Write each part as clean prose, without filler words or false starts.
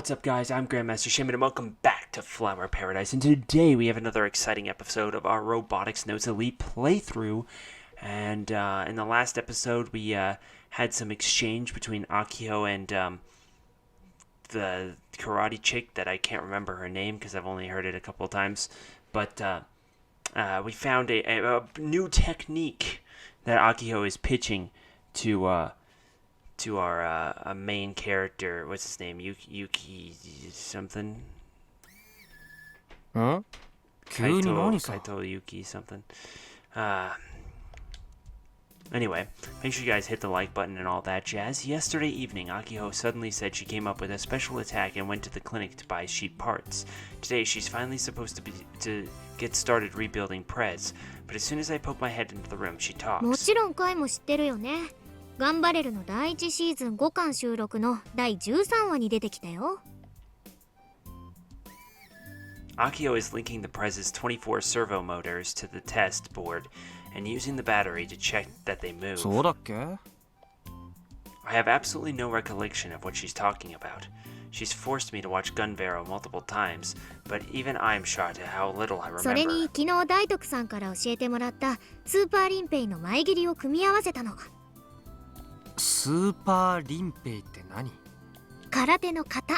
What's up, guys? I'm Grandmaster Shaymin, and welcome back to Flower Paradise. And today we have another exciting episode of our Robotics Notes Elite playthrough. And in the last episode, we had some exchange between Akio and the karate chick that I can't remember her name because I've only heard it a couple of times. But we found a new technique that Akio is pitching to our main character. What's his name? Yuki something? Huh? Kaito Yuki something. Anyway, make sure you guys hit the like button and all that jazz. Yesterday evening, Akio suddenly said she came up with a special attack and went to the clinic to buy cheap parts. Today, she's finally supposed to get started rebuilding Prez, but as soon as I poke my head into the room, she talks. もちろん回も知ってるよね。頑張れるの第1シーズン5巻収録の第13話に出てきたよ。Akio is linking the Prez's 24 servo motors to the test board and using the battery to check that they move. そうだっけ? I have absolutely no recollection of what she's talking about. She's forced me to watch Gunbarrow multiple times, but even I'm shocked at how little I remember. それに昨日大徳さんから教えてもらったスーパーリンペイの前切りを組み合わせたの。スーパーリンペイって何？空手の型。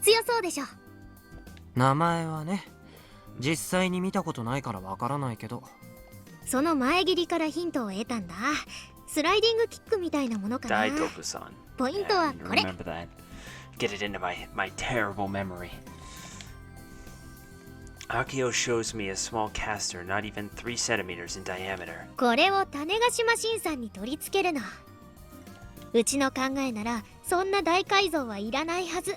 強そうでしょ。名前はね、実際に見たことないからわからないけど。その前切りからヒントを得たんだ。スライディングキックみたいなものかな。大徳さん。ポイントはこれ。Remember that. Get it into my terrible memory. Akio shows me a small caster not even 3 centimeters in diameter. これを種子島新さんに取り付けるの。うちの考えならそんな大改造はいらないはず。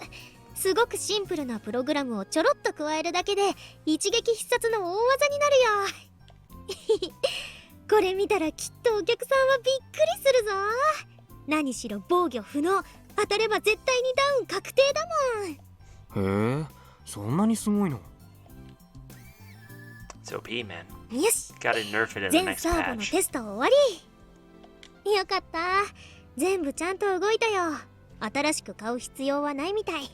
すごくシンプルなプログラムをちょろっと加えるだけで一撃必殺の大技になるよ。これ見たらきっとお客さんはびっくりするぞ。何しろ防御不能。当たれば絶対にダウン確定だもん。へえ、そんなにすごいの。It's OP, man. よし。 Gotta nerf it in the 全 next サーボの patch. テスト終わり。よかった。全部ちゃんと動いたよ。新しく買う必要はないみたい。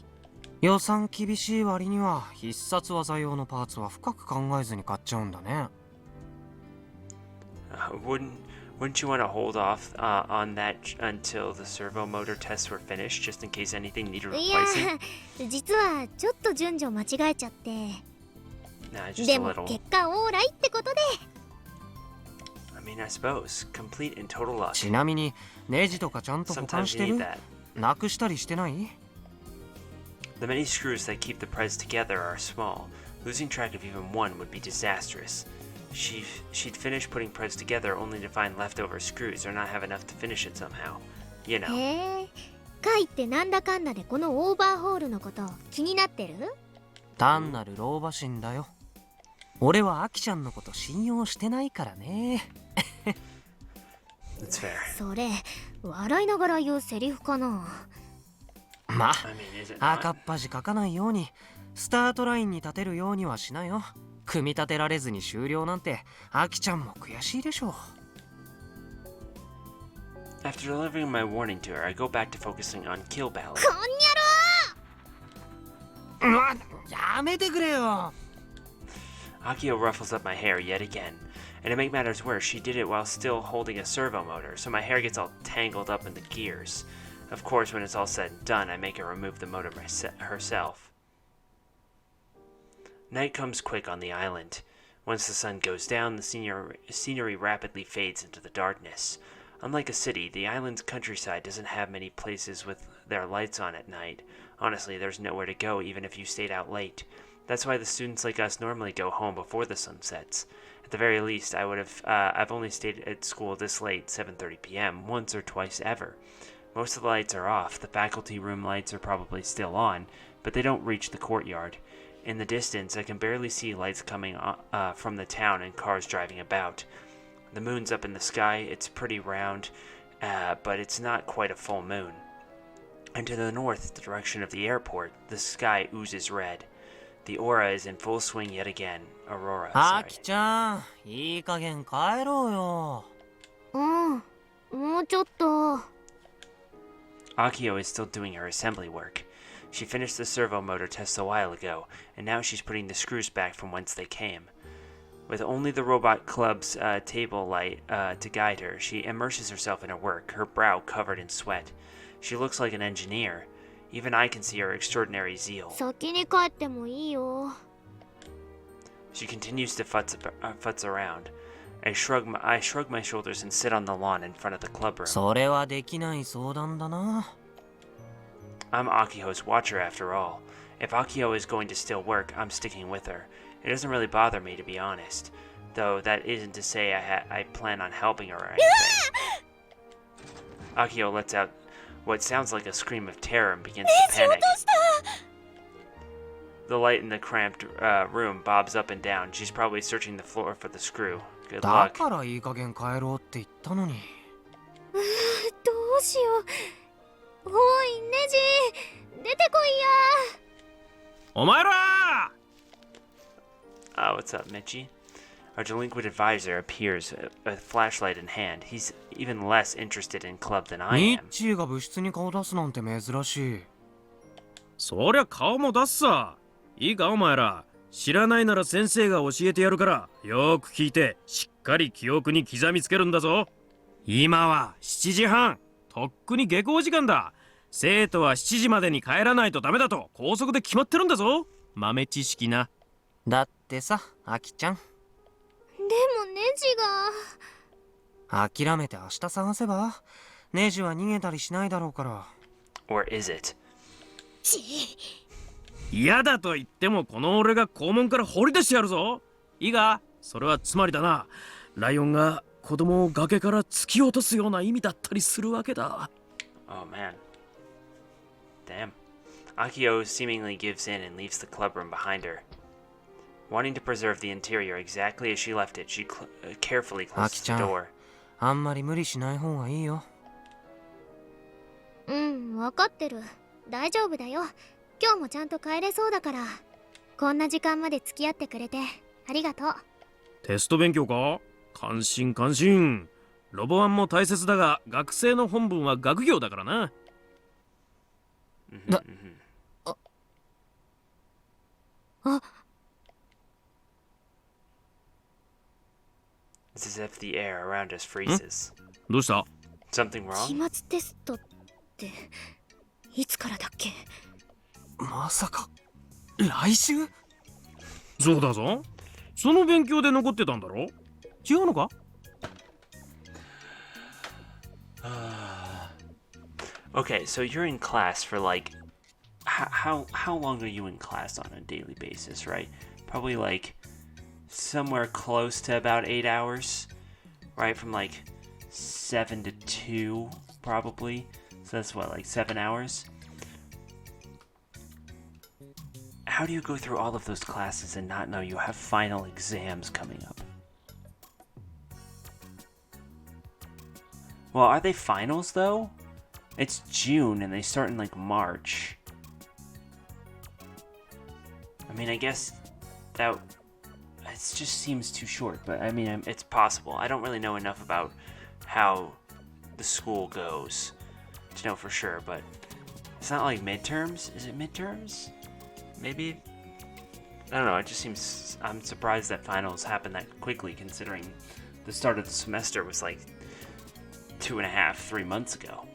予算厳しい割には必殺技用のパーツは深く考えずに買っちゃうんだね。Wouldn't you want to hold off on that until the servo motor tests were finished, just in case anything needed いや replacing? 実はちょっと順序間違えちゃって。Nah, just で a も little. 結果オーライってことで。I mean, I suppose. Complete and total luck. ちなみにネジとかちゃんと保管 Sometimes し you て need る？ that. なくしたりしてない？ The many screws that keep the Prez together are small. Losing track of even one would be disastrous. She'd finish putting Prez together only to find leftover screws or not have enough to finish it somehow. You know. へえ。カイってなんだかんだでこのオーバーホールのこと気になってる？単なる老婆心だよ。俺はアキちゃんのこと信用してないからね。That's fair. それ笑いながら言うセリフかな。ま I mean, is it あ not? 赤っ端書かないようにスタートラインに立てるようにはしなよ。組み立てられずに終了なんてアキちゃんも悔しいでしょう。 After delivering my warning to her, I go back to focusing on kill ballet. こんにゃろやめてくれよ。 Akio ruffles up my hair yet again. And to make matters worse, she did it while still holding a servo motor, so my hair gets all tangled up in the gears. Of course, when it's all said and done, I make her remove the motor herself. Night comes quick on the island. Once the sun goes down, the scenery rapidly fades into the darkness. Unlike a city, the island's countryside doesn't have many places with their lights on at night. Honestly, there's nowhere to go even if you stayed out late. That's why the students like us normally go home before the sun sets. At the very least, I've only stayed at school this late, 7:30 p.m., once or twice ever. Most of the lights are off. The faculty room lights are probably still on, but they don't reach the courtyard. In the distance, I can barely see lights coming from the town and cars driving about. The moon's up in the sky. It's pretty round, but it's not quite a full moon. And to the north, the direction of the airport, the sky oozes red. The aura is in full swing yet again. Aurora, ア sorry. キちゃん、いい加減帰ろうよ。うん。もうちょっと。 Akio is still doing her assembly work. She finished the servo motor test a while ago, and now she's putting the screws back from whence they came. With only the robot club's table light to guide her, she immerses herself in her work, her brow covered in sweat. She looks like an engineer. Even I can see her extraordinary zeal. 先に帰ってもいいよ。 She continues to futz around. I shrug my shoulders and sit on the lawn in front of the club room. それはできない相談だな。 I'm Akiho's watcher after all. If Akio is going to still work, I'm sticking with her. It doesn't really bother me, to be honest. Though that isn't to say I plan on helping her or anything. Akio lets out what sounds like a scream of terror and begins to panic. The light in the cramped room bobs up and down. She's probably searching the floor for the screw. Good だ luck. からいい加減帰ろうって言ったのに。どうしよう。おい、ネジ、出てこいや。お前ら What's up, Michi? Our delinquent advisor appears, a flashlight in hand. He's even less interested in club than I ミ am. ッチーが部室に顔出すなんて珍しい。そりゃ顔も出すさ。いいかお前ら。知らないなら先生が教えてやるから、よーく聞いて、しっかり記憶に刻みつけるんだぞ。今は7時半。とっくに下校時間だ。生徒は7時までに帰らないとダメだと校則で決まってるんだぞ。豆知識な。だってさ、アキちゃん。でもネジが。諦めて明日探せば。ネジは逃げたりしないだろうから。Or is it? 嫌だと言ってもこの俺が校門から掘り出してやるぞ。いいか、それはつまりだな。ライオンが子供を崖から突き落とすような意味だったりするわけだ。Oh man. Damn. Akio seemingly gives in and leaves the clubroom behind her. Wanting to preserve the interior exactly as she left it, she carefully closes the door. あんまり無理しない方がいいよ。うん、わかってる。大丈夫だよ。今日もちゃんと帰れそうだから。こんな時間まで付き合ってくれてありがとう。テスト勉強か？感心感心。ロボワンも大切だが、学生の本分は学業だからな。だ、あ、 It's as if the air around us freezes. どうした？ Something 期 wrong? 末テストっていつからだっけ？まさか、来週？そうだぞ。その勉強で残ってたんだろ？違うのか？ Okay, so you're in class for like how long are you in class on a daily basis, right? Probably like somewhere close to about 8 hours, right? From like 7 to 2 probably. So that's what, like 7 hours? How do you go through all of those classes and not know you have final exams coming up? Well, are they finals though? It's June and they start in like March. I mean, I guess that it just seems too short, but I mean, it's possible. I don't really know enough about how the school goes to know for sure, but it's not like midterms. Is it midterms? Maybe? I don't know, it just seems... I'm surprised that finals happened that quickly, considering the start of the semester was like 2.5, 3 months ago.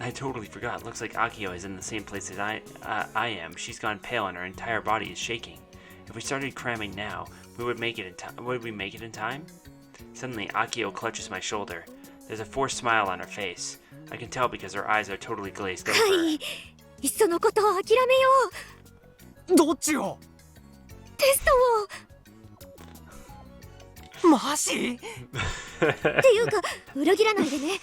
I totally forgot. Looks like Akio is in the same place as I am. She's gone pale and her entire body is shaking. If we started cramming now, we would make it in time. Would we make it in time? Suddenly, Akio clutches my shoulder. There's a forced smile on her face. I can tell because her eyes are totally glazed over. いっそのことを諦めよう。どっちを？テストを。マジ？っていうか裏切らないでね。ね。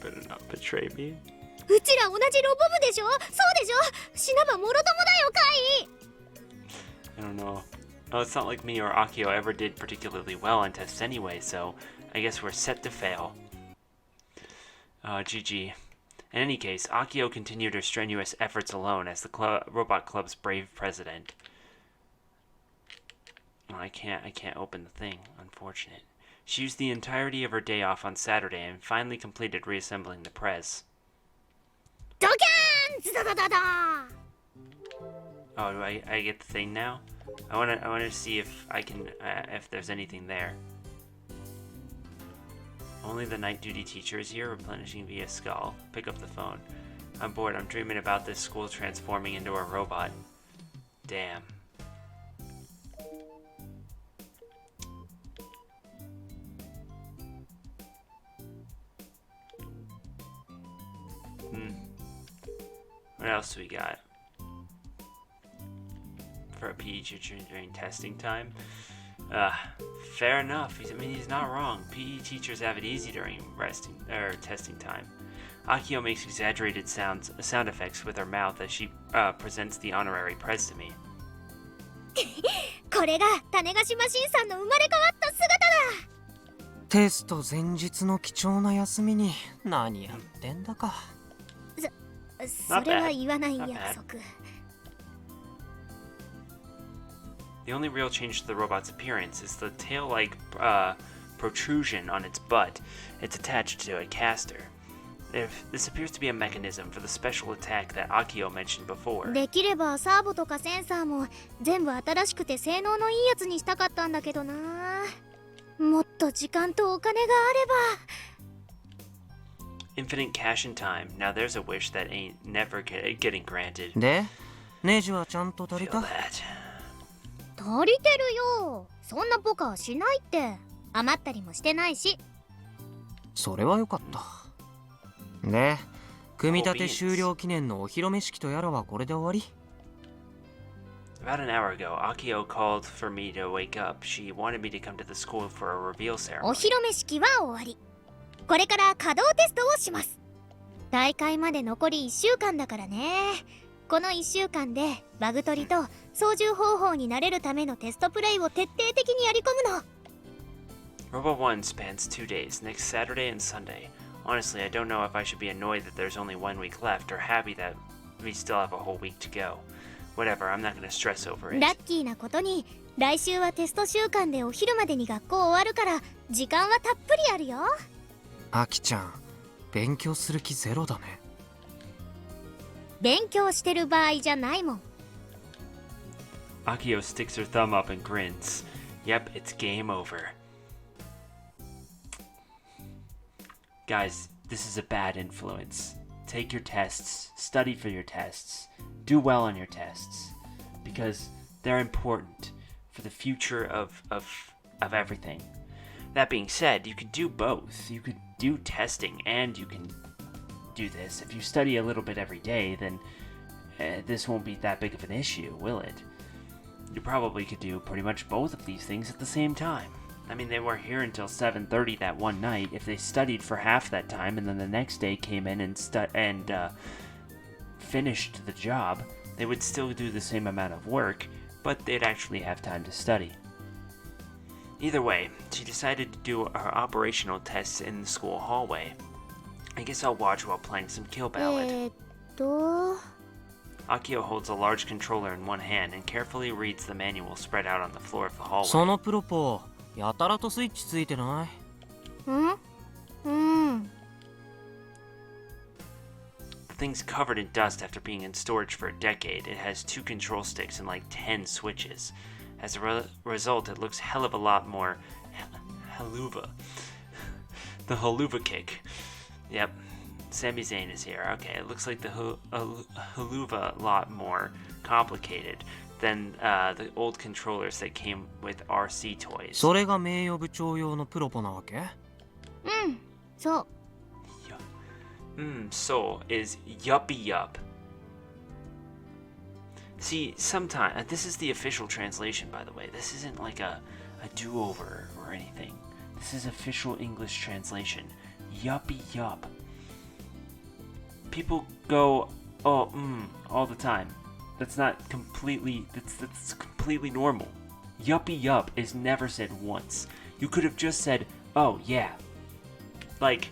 Better not betray me. うちら同じロボ部でしょ。そうでしょ。死なばもろともだよ、カイ。 I don't know. Oh, it's not like me or Akio ever did particularly well on tests anyway, so I guess we're set to fail. GG. In any case, Akio continued her strenuous efforts alone as the robot club's brave president. Oh, I can't open the thing. Unfortunate. She used the entirety of her day off on Saturday and finally completed reassembling the prez. ドキャーンズダダダダ Oh, do I get the thing now? I wanna see if I can if there's anything there. Only the night duty teacher is here, replenishing via skull. Pick up the phone. I'm bored. I'm dreaming about this school transforming into a robot. Damn. What else do we got? For a PE teacher during testing time? Fair enough. He's not wrong. PE teachers have it easy during testing time. Akio makes exaggerated sound effects with her mouth as she presents the honorary prize to me. これが種子島新さんの生まれ変わった姿だ。テスト前日の貴重な休みに何やってんだか。それは言わない約束。The only real change to the robot's appearance is the tail-like protrusion on its butt. It's attached to a caster. This appears to be a mechanism for the special attack that Akio mentioned before. できればサーボとかセンサーも全部新しくて性能のいいやつにしたかったんだけどな。もっと時間とお金があれば。Infinite cash and time. Now there's a wish that ain't never getting granted. で、ネジはちゃんと足り Feel た？ that. 足りてるよ。そんなポカはしないって。余ったりもしてないし。それはよかった。で、組み立て終了記念のお披露目式とやらはこれで終わり？ About an hour ago, Akio called for me to wake up. She wanted me to come to the school for a reveal お ceremony. 披露目式は終わり。これから稼働テストをします。大会まで残り1週間だからね。この1週間でバグ取りと操縦方法になれるためのテストプレイを徹底的にやり込むの。Robo 1 spans 2 days, next Saturday and Sunday. Honestly, I don't know if I should be annoyed that there's only 1 week left or happy that we still have a whole week to go. Whatever, I'm not gonna stress over it. ラッキーなことに来週はテスト週間でお昼までに学校終わるから時間はたっぷりあるよ。アキちゃん、勉強する気ゼロだね。勉強してる場合じゃないもん。Akio sticks her thumb up and grins. Yep, it's game over. Guys, this is a bad influence. Take your tests, study for your tests, do well on your tests, because they're important for the future of everything. That being said, you could do both. You could do testing and you can do this. If you study a little bit every day, then this won't be that big of an issue, will it? You probably could do pretty much both of these things at the same time. I mean, they were here until 7:30 that one night. If they studied for half that time and then the next day came in and finished the job, they would still do the same amount of work, but they'd actually have time to study. Either way, she decided to do her operational tests in the school hallway. I guess I'll watch while playing some Kill Ballad. Akio holds a large controller in one hand and carefully reads the manual spread out on the floor of the hallway. そのプロポ、やたらとスイッチついてない？The thing's covered in dust after being in storage for a decade. It has 2 control sticks and like 10 switches. As a result, it looks hell of a lot more haluva. The haluva kick. Yep, Sami Zayn is here. Okay, it looks like the haluva a lot more complicated than the old controllers that came with RC toys. それが名誉部長用のプロポなわけ？そう。So is yuppie yup. See, sometimes this is the official translation, by the way. This isn't like a do-over or anything. This is official English translation. Yuppie yup. People go, oh, all the time. That's completely normal. Yuppie yup is never said once. You could have just said, oh yeah. Like,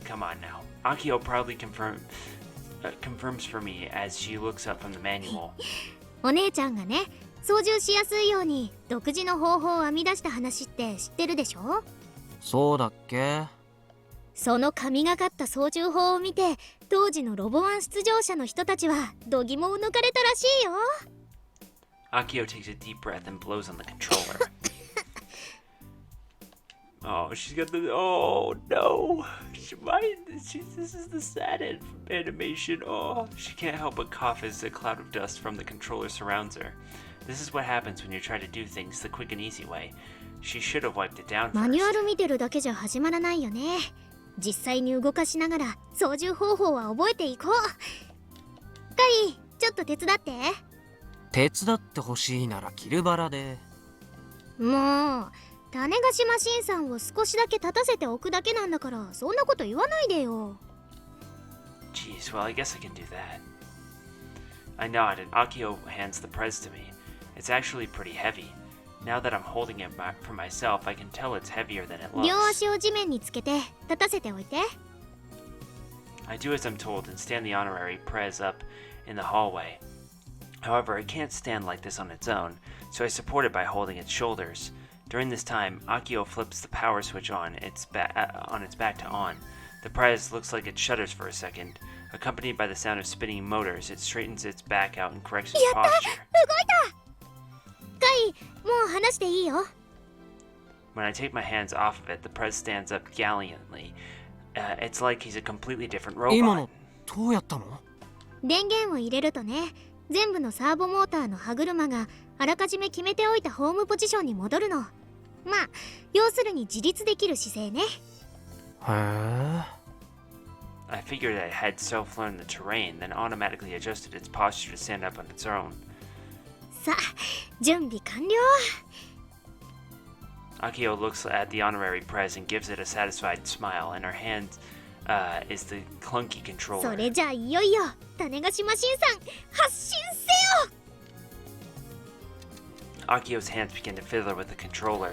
come on now. Akio proudly confirms for me as she looks up from the manual. お姉ちゃんがね、操縦しやすいように独自の方法を編み出した話って知ってるでしょ？そうだっけ？その神がかった操縦法を見て当時のロボワン出場者の人たちは度肝を抜かれたらしいよ。 Akio takes a deep breath and blows on the controller. Oh, she's got the. Oh no! This is the sad animation. Oh, she can't help but cough as a cloud of dust from the controller surrounds her. This is what happens when you try to do things the quick and easy way. She should have wiped it down マニュア first. ル見てるだけじゃ始まらないよね。実際に動かしながら操縦方法は覚えていこう。カイ、ちょっと手伝って。手伝ってほしいならキルバラで。もう種子島新さんを少しだけ立たせておくだけなんだから、そんなこと言わないでよ。 Geez, well, I guess I can do that. I nod, and Akio hands the prez to me. It's actually pretty heavy. Now that I'm holding it for myself, I can tell it's heavier than it 両 looks. 足を地面につけて立たせておいて。 I do as I'm told and stand the honorary prez up in the hallway. However, it can't stand like this on its own, so I support it by holding its shoulders. During this time, Akio flips the power switch on its back to on. The prez looks like it shudders for a second. Accompanied by the sound of spinning motors, it straightens its back out and corrects its posture. 動いた。カイ、もう離していいよ。 When I take my hands off of it, the prez stands up gallantly. It's like he's a completely different 今 robot. のどうやったの？電源を入れるとね、全部のサーボモーターの歯車があらかじめ決めておいたホームポジションに戻るの。まあ、要するに自立できる姿勢ね。へえ。I figured it had self-learned the terrain, then automatically adjusted its posture to stand up on its own. さあ、準備完了。 Akio looks at the honorary prez and gives it a satisfied smile, and her hand is the clunky そ controller. れじゃあいよいよ種子島新さん発進せよ。 Akio's hands begin to fiddle with the controller.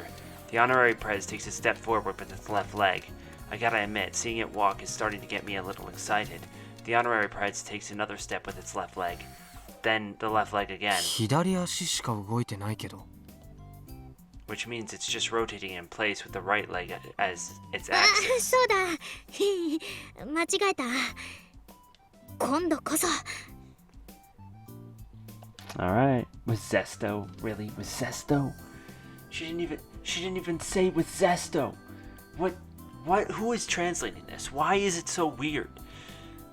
The honorary prez takes a step forward with its left leg. I gotta admit, seeing it walk is starting to get me a little excited. The honorary prez takes another step with its left leg. Then the left leg again, 左足しか動いてないけど。 which means it's just rotating in place with the right leg as its あ、 axis. そうだ。間違えた。今度こそ。 Alright. With Zesto? Really? With Zesto? She didn't even say with Zesto. Who is translating this? Why is it so weird?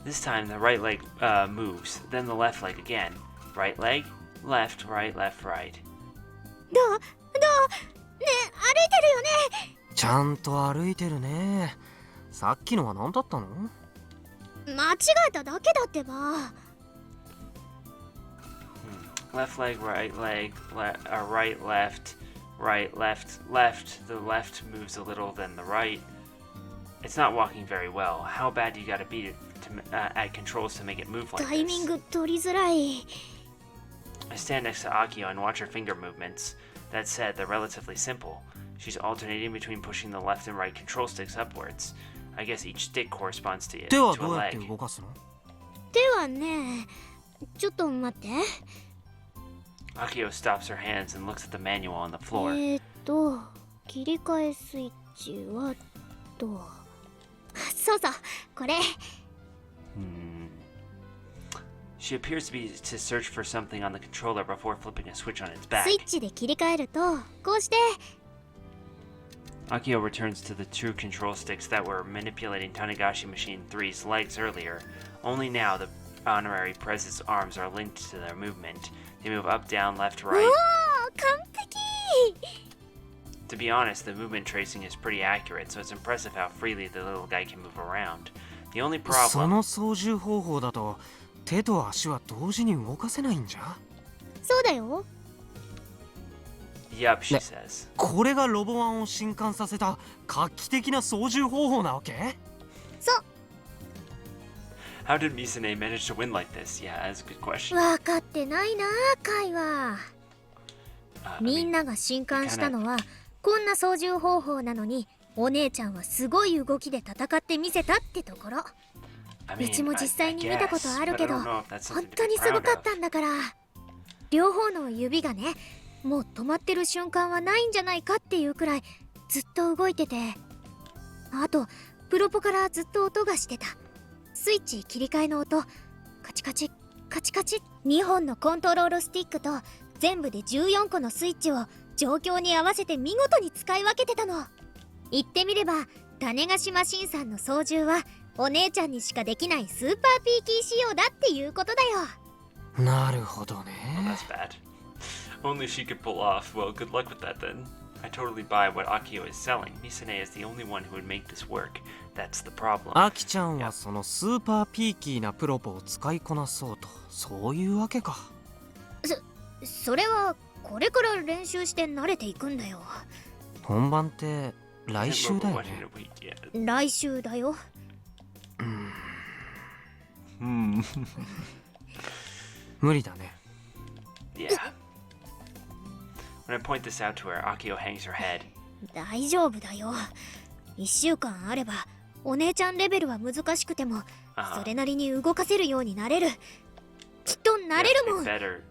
This time the right leg moves, then the left leg again. Right leg, left, right, left, right. どうね、歩いてるよね。ちゃんと歩いてるね。さっきのは何だったの？間違えただけだってば。 Left leg, right leg, right, left, right, left, left. The left moves a little, then the right. It's not walking very well. How bad do you gotta be to add controls to make it move like タイミン this? グ取りづらい。 I stand next to Akio and watch her finger movements. That said, they're relatively simple. She's alternating between pushing the left and right control sticks upwards. I guess each stick corresponds to 手は a どうやって leg. 動かすの？手はね、ちょっと待って。 Akio stops her hands and looks at the manual on the floor. 切り替えスイッチはと。そうそう、これ。 She appears to search for something on the controller before flipping a switch on its ス back. イッチで切り替えると、こうして。 Akio returns to the two control sticks that were manipulating Tanegashi Machine 3's legs earlier. Only now the honorary prez's arms are linked to their movement. They move up, down, left, おお、 right. 完璧。 To be honest, the movement tracing is pretty accurate, so it's impressive how freely the little guy can move around. The only そ problem... の操縦方法だと手と足は同時に動かせないんじゃ？そうだよ。 Yup, she ね。 says. これがロボワンを震撼させた画期的な操縦方法なわけ？そう。 How did Misane manage to win like this? Yeah, that's a good question. 分かってないな、カイは。 I みん mean, なが震撼したのはこんな操縦方法なのに、お姉ちゃんはすごい動きで戦ってみせたってところ。 I う mean, ちも実際に見たことあるけ I ど、 don't know if that's 本 something to 当 be にすご proud かっ of. たんだから。両方の指がね、もう止まってる瞬間はないんじゃないかっていうくらいずっと動いてて、あとプロポからずっと音がしてた。スイッチ切り替えの音、カチカチカチカチ。2本のコントロールスティックと全部で14個のスイッチを状況に合わせて見事に使い分けてたの。言ってみれば種子島新さんの操縦はお姉ちゃんにしかできないスーパーピーキー仕様だっていうことだよ。なるほど Well, ね。 that's bad. Only she could pull off. Well, good luck with that then. I totally buy what Akio is selling. Misane is the only one who would make this work. That's the problem. アキちゃんはそのスーパーピーキーなプロポを使いこなそうと、そういうわけか。それはこれから練習して慣れていくんだよ。本番って来 Isn't 週だ Robo よ one in ね。 a week yet? 来週だよ。無理だね。Yeah. When I point this out to her, Akio hangs her head. 大丈夫だよ。1週間あればお姉ちゃんレベルは難しくてもそれなりに動かせるようになれる。きっとなれるもん。 Better.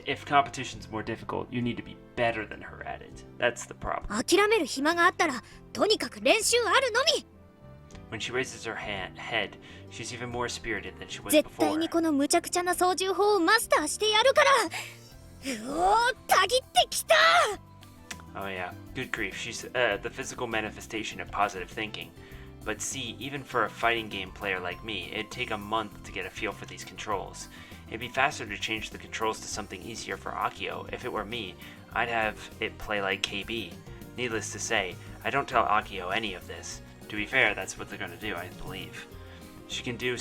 If competition's more difficult, you need to be better than her at it. That's the problem. 諦める暇があったらとにかく練習あるのみ。 When she raises her head, she's even more spirited than she was 絶対 before. にこの無茶苦茶な操縦法をマスターしてやるから。うおー、たぎってきた。 Oh yeah, good grief. She's the physical manifestation of positive thinking. But see, even for a fighting game player like me, it'd take a month to get a feel for these controls. It'd be faster to change the controls to something easier for Akio. If it were me, I'd have it play like KB. Needless to say, I don't tell Akio any of this. To be fair, that's what they're gonna do, I believe. She can do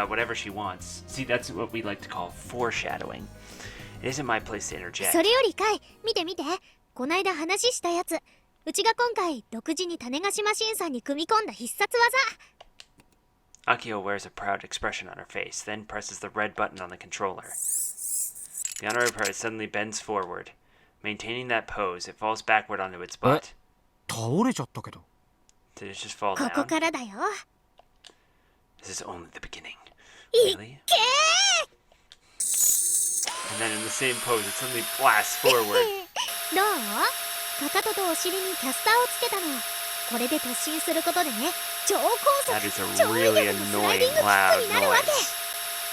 whatever she wants. See, that's what we like to call foreshadowing. It isn't my place to interject. それよりかい、見て見て。こないだ話したやつ。うちが今回独自に種子島新さんに組み込んだ必殺技。 Akio wears a proud expression on her face, then presses the red button on the controller. The honorary prize suddenly bends forward. Maintaining that pose, it falls backward onto its butt. 倒れちゃったけど。 Did it just fall ここ down? からだよ。 This is only the beginning. いっ Really? け And then in the same pose, it suddenly blasts forward. ー。どう？かかととお尻にキャスターをつけたの。これで突進することでね、超高 That 速、 is a 超威 really 力のスライディ annoying ングキッ loud クになるわけ。 noise.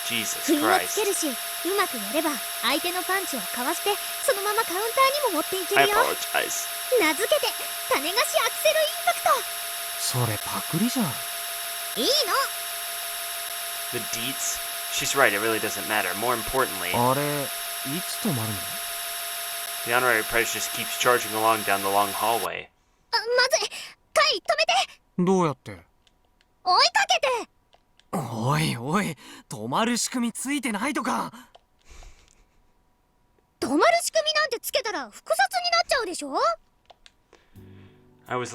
Jesus 不意をつ Christ. けるし、うまくやれば相手のパンチをかわしてそのままカウンターにも持っていけ I るよ。 apologize. 名付けて種菓子アクセルインパクト。それパクリじゃん。いいの。 The deets? She's right, it really doesn't matter. More importantly, あれ、いつ止まるの？ the honorary prize just keeps charging along down the long hallway. まずい。カイ、止めて。どうやって？追いかけて。おいおい、止まる仕組みついてないとか。止まる仕組みなんてつけたら複雑になっちゃうでしょ。 I was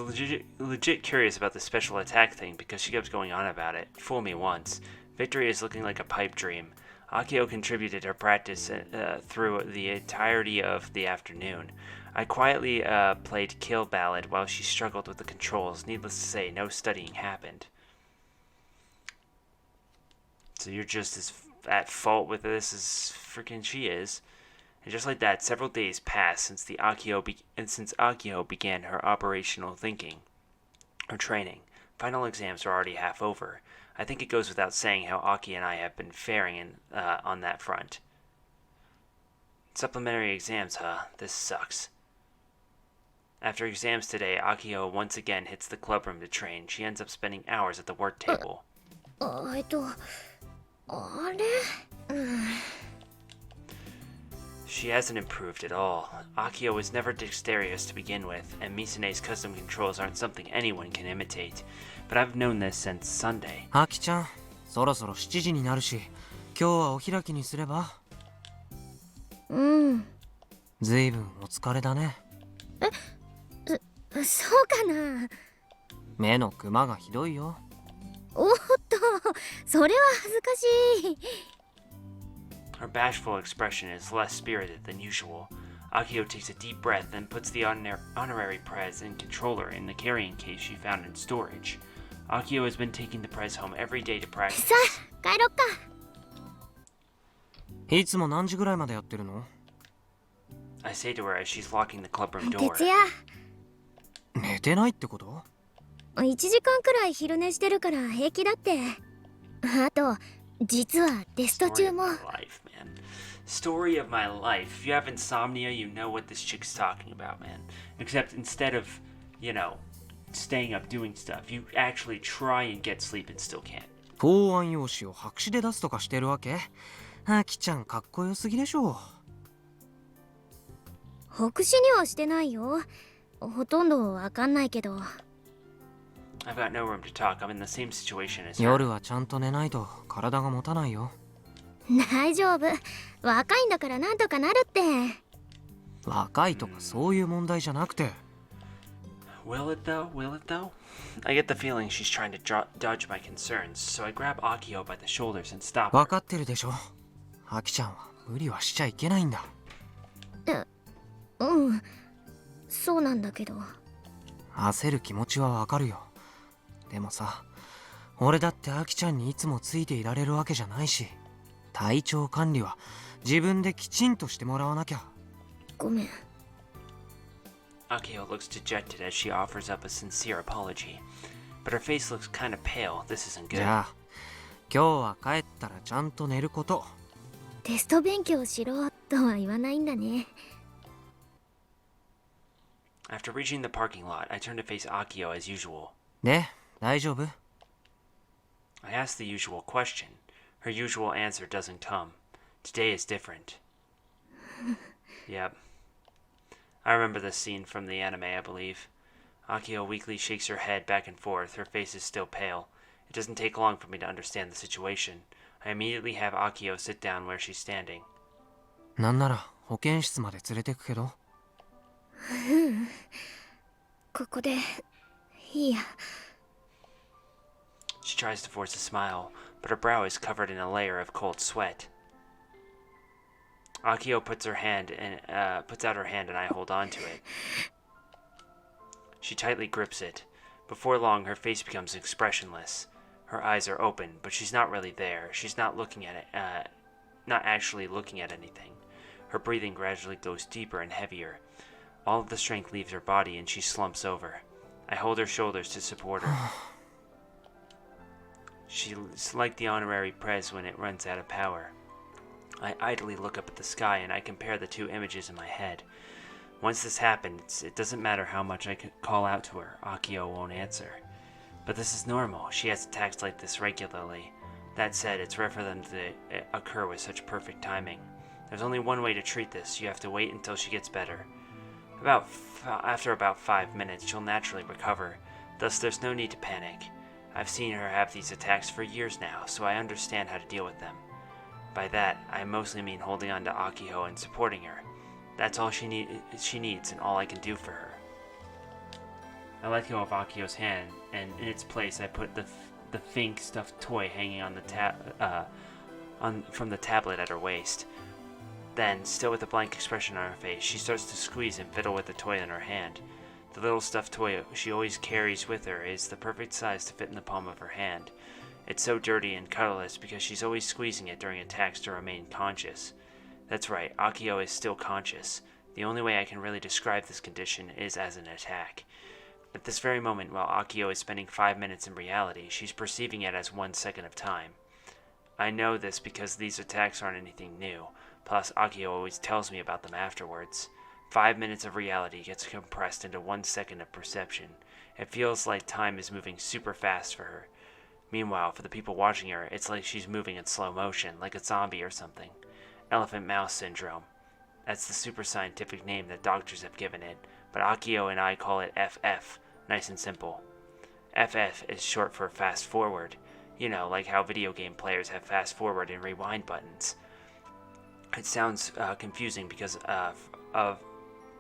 legit curious about the special attack thing because she kept going on about it. Fool me once. Victory is looking like a pipe dream. Akio contributed her practice through the entirety of the afternoon. I quietly played Kill Ballad while she struggled with the controls. Needless to say, no studying happened. So you're just as at fault with this as freaking she is. And just like that, several days passed since Akio began her operational thinking, or training. Final exams are already half over. I think it goes without saying how Aki and I have been faring on that front. Supplementary exams, huh? This sucks. After exams today, Akio once again hits the clubroom to train. She ends up spending hours at the work table. あれ、She hasn't improved at all. Akio was never dexterous to begin with, and Misane's custom controls aren't something anyone can imitate. But I've known this since Sunday. アキちゃん、そろそろ7時になるし、今日はお開きにすれば？うん。ずいぶんお疲れだね。そうかな。目のクマがひどいよ。おっと、それは恥ずかしい。Her bashful expression is less spirited than usual. Akio takes a deep breath and puts the honorary prize and controller in the carrying case she found in storage. Akio has been taking the prize home every day to practice. さあ、帰ろっか。いつも何時ぐらいまでやってるの？ I say to her as she's locking the clubroom door. 徹夜。寝てないってこと？ 1時間くらい昼寝してるから平気だって。あと実はテスト Story 中 of も my life, man. Story of my life. If you have insomnia, you know what this chick's talking about, man. Except instead of, you know, staying up doing stuff, you actually try and get sleep and still can't. 答案用紙を白紙で出すとかしてるわけ？アキちゃんかっこよすぎでしょ。白紙にはしてないよ。ほとんどわかんないけど。I've got no room to talk. I'm in the same situation as her. 夜はちゃんと寝ないと体が持たないよ。大丈夫。若いんだからなんとかなるって。若いとかそういう問題じゃなくて。Will it though? Will it though? I get the feeling she's trying to dodge my concerns, so I grab Akio by the shoulders and stop her. わかってるでしょ。アキちゃんは無理はしちゃいけないんだ。うん。そうなんだけど。焦る気持ちはわかるよ。でもさ、俺だってアキちゃんにいつもついていられるわけじゃないし、体調管理は自分できちんとしてもらわなきゃ。ごめん。Akio looks dejected as she offers up a sincere apology, but her face looks kind of pale. This isn't じ good. ゃあ、今日は帰ったらちゃんと寝ること。テスト勉強しろとは言わないんだね。After reaching the parking lot, I turn to face Akio as usual. で、大丈夫？ I ask the usual question. Her usual answer doesn't come. Today is different. Yep. I remember this scene from the anime, I believe. Akio weakly shakes her head back and forth. Her face is still pale. It doesn't take long for me to understand the situation. I immediately have Akio sit down where she's standing. なんなら保健室まで連れてくけど。ここでいいや。She tries to force a smile, but her brow is covered in a layer of cold sweat. Akio puts out her hand and I hold on to it. She tightly grips it. Before long, her face becomes expressionless. Her eyes are open, but she's not really there. She's not looking at it, not actually looking at anything. Her breathing gradually goes deeper and heavier. All of the strength leaves her body and she slumps over. I hold her shoulders to support her. She's like the honorary prez when it runs out of power. I idly look up at the sky and I compare the two images in my head. Once this happens, it doesn't matter how much I call out to her, Akio won't answer. But this is normal. She has attacks like this regularly. That said, it's rare for them to occur with such perfect timing. There's only one way to treat this. You have to wait until she gets better. After about 5 minutes, she'll naturally recover. Thus, there's no need to panic. I've seen her have these attacks for years now, so I understand how to deal with them. By that, I mostly mean holding on to Akio and supporting her. That's all she needs and all I can do for her. I let go of Akio's hand, and in its place I put the Fink stuffed toy hanging on from the tablet at her waist. Then, still with a blank expression on her face, she starts to squeeze and fiddle with the toy in her hand. The little stuffed toy she always carries with her is the perfect size to fit in the palm of her hand. It's so dirty and colorless because she's always squeezing it during attacks to remain conscious. That's right, Akio is still conscious. The only way I can really describe this condition is as an attack. At this very moment, while Akio is spending 5 minutes in reality, she's perceiving it as 1 second of time. I know this because these attacks aren't anything new, plus Akio always tells me about them afterwards. 5 minutes of reality gets compressed into 1 second of perception. It feels like time is moving super fast for her. Meanwhile, for the people watching her, it's like she's moving in slow motion, like a zombie or something. Elephant mouse syndrome. That's the super scientific name that doctors have given it, but Akio and I call it FF, nice and simple. FF is short for fast forward. You know, like how video game players have fast forward and rewind buttons. It sounds confusing because of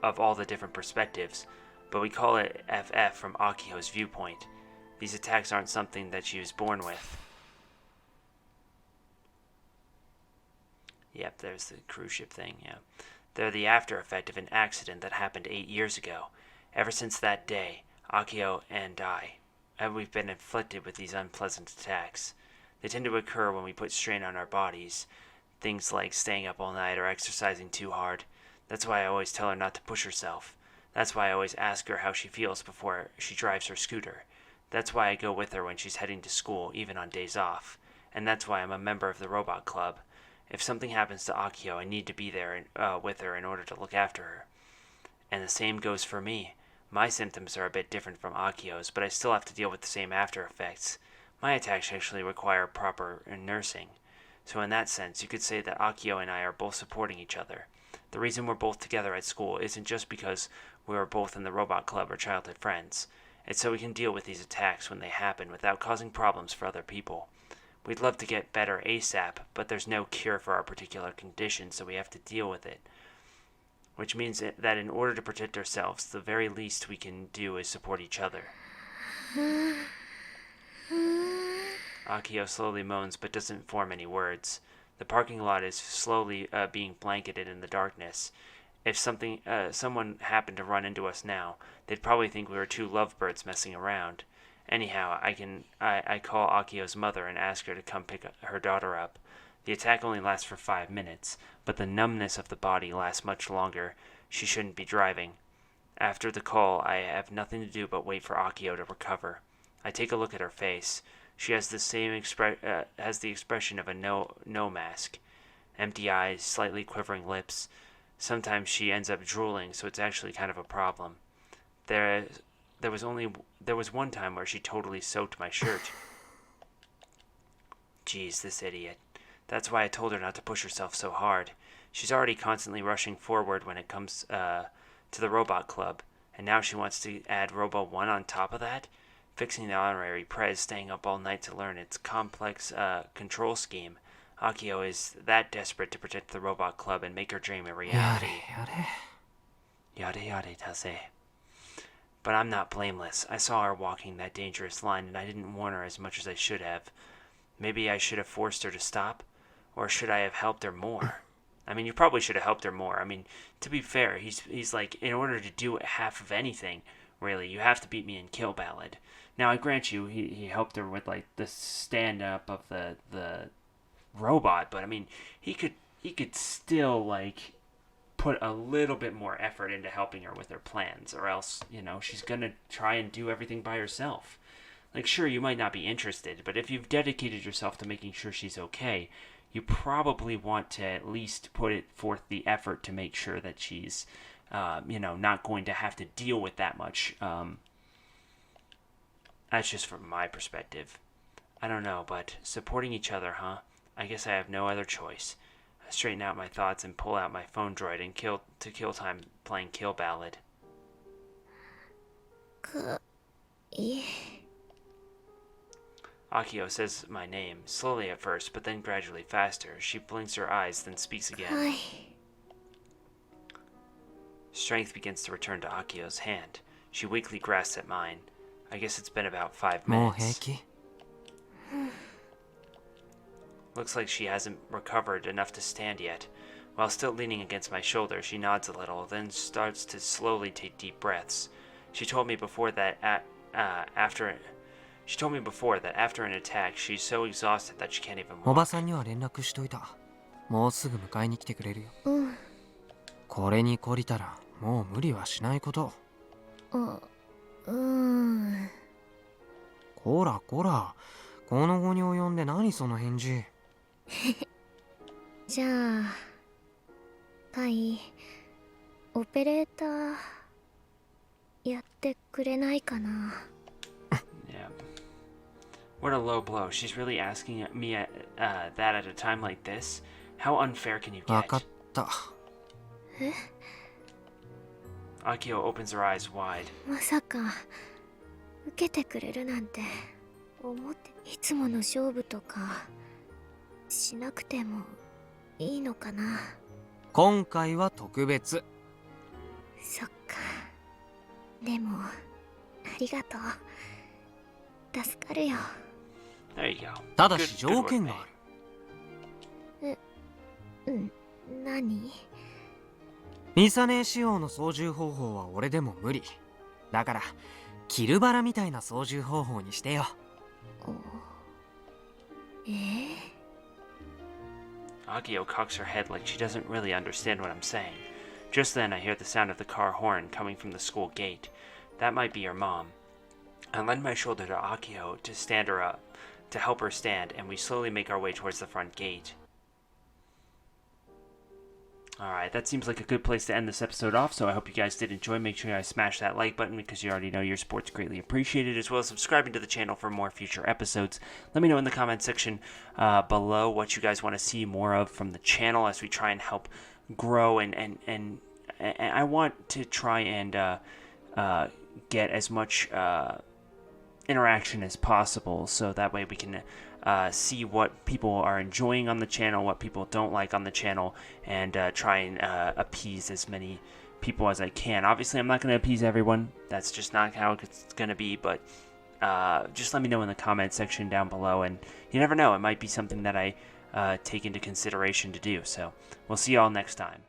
all the different perspectives, but we call it FF from Akio's viewpoint. These attacks aren't something that she was born with. Yep, there's the cruise ship thing, yeah. They're the after effect of an accident that happened 8 years ago. Ever since that day, Akio and we've been afflicted with these unpleasant attacks. They tend to occur when we put strain on our bodies. Things like staying up all night or exercising too hard. That's why I always tell her not to push herself. That's why I always ask her how she feels before she drives her scooter. That's why I go with her when she's heading to school, even on days off. And that's why I'm a member of the Robot Club. If something happens to Akio, I need to be there with her in order to look after her. And the same goes for me. My symptoms are a bit different from Akio's, but I still have to deal with the same after effects. My attacks actually require proper nursing. So in that sense, you could say that Akio and I are both supporting each other. The reason we're both together at school isn't just because we were both in the Robot Club or childhood friends. It's so we can deal with these attacks when they happen without causing problems for other people. We'd love to get better ASAP, but there's no cure for our particular condition, so we have to deal with it. Which means that in order to protect ourselves, the very least we can do is support each other. Akio slowly moans but doesn't form any words. The parking lot is slowly being blanketed in the darkness. If someone happened to run into us now, they'd probably think we were two lovebirds messing around. Anyhow, I call Akio's mother and ask her to come pick her daughter up. The attack only lasts for 5 minutes, but the numbness of the body lasts much longer. She shouldn't be driving. After the call, I have nothing to do but wait for Akio to recover. I take a look at her face. She has the expression of a no mask. Empty eyes, slightly quivering lips. Sometimes she ends up drooling, so it's actually kind of a problem. There was one time where she totally soaked my shirt. Jeez, this idiot. That's why I told her not to push herself so hard. She's already constantly rushing forward when it comes to the Robot Club, and now she wants to add Robo 1 on top of that? Fixing the honorary prez, staying up all night to learn its complex control scheme. Akio is that desperate to protect the Robot Club and make her dream a reality. Yare tase. But I'm not blameless. I saw her walking that dangerous line, and I didn't warn her as much as I should have. Maybe I should have forced her to stop? Or should I have helped her more? I mean, you probably should have helped her more. I mean, to be fair, he's like, in order to do half of anything, really, you have to beat me in Kill Ballad. Now, I grant you, he helped her with, like, the stand-up of the robot, but, I mean, he could still, like, put a little bit more effort into helping her with her plans, or else, she's gonna try and do everything by herself. Like, sure, you might not be interested, but if you've dedicated yourself to making sure she's okay, you probably want to at least put it forth the effort to make sure that she's, not going to have to deal with that much. That's just from my perspective. I don't know, but supporting each other, huh? I guess I have no other choice. I straighten out my thoughts and pull out my phone droid and kill time playing Kill Ballad. Akio says my name, slowly at first, but then gradually faster. She blinks her eyes, then speaks again. Strength begins to return to Akio's hand. She weakly grasps at mine. I guess it's been about 5 minutes. Looks like she hasn't recovered enough to stand yet. While still leaning against my shoulder, she nods a little, then starts to slowly take deep breaths. She told me before that after an attack, she's so exhausted that she can't even walk. おばさんには連絡しといた。もうすぐ迎えに来てくれるよ。これに懲りたらもう無理はしないこと。こらこら、この後に及んで何その返事。じゃあ、カイ、オペレーターやってくれないかな。Yeah. What a low blow. She's really asking me that at a time like this? How unfair can you わ get? かった。Akio opens her eyes wide. まさか受けてくれるなんて思っていつもの勝負とかしなくてもいいのかな。今回は特別。そっか。でもありがとう。助かるよ。There you go. ただし Good 条 work, 件が mate. ある。何？ミサネ仕様の操縦方法は俺でも無理。だからキルバラみたいな操縦方法にしてよ。Akio cocks her head like she doesn't really understand what I'm saying. Just then I hear the sound of the car horn coming from the school gate. That might be her mom. I lend my shoulder to Akio to stand her up, to help her stand, and we slowly make our way towards the front gate. Alright, that seems like a good place to end this episode off, so I hope you guys did enjoy. Make sure you guys smash that like button because you already know your support's greatly appreciated, as well as subscribing to the channel for more future episodes. Let me know in the comment section below what you guys want to see more of from the channel as we try and help grow, and I want to try and get as much interaction as possible, so that way we can see what people are enjoying on the channel, what people don't like on the channel, and try and appease as many people as I can. Obviously, I'm not going to appease everyone. That's just not how it's going to be, but just let me know in the comment section down below, and you never know, it might be something that I take into consideration to do. So we'll see y'all next time.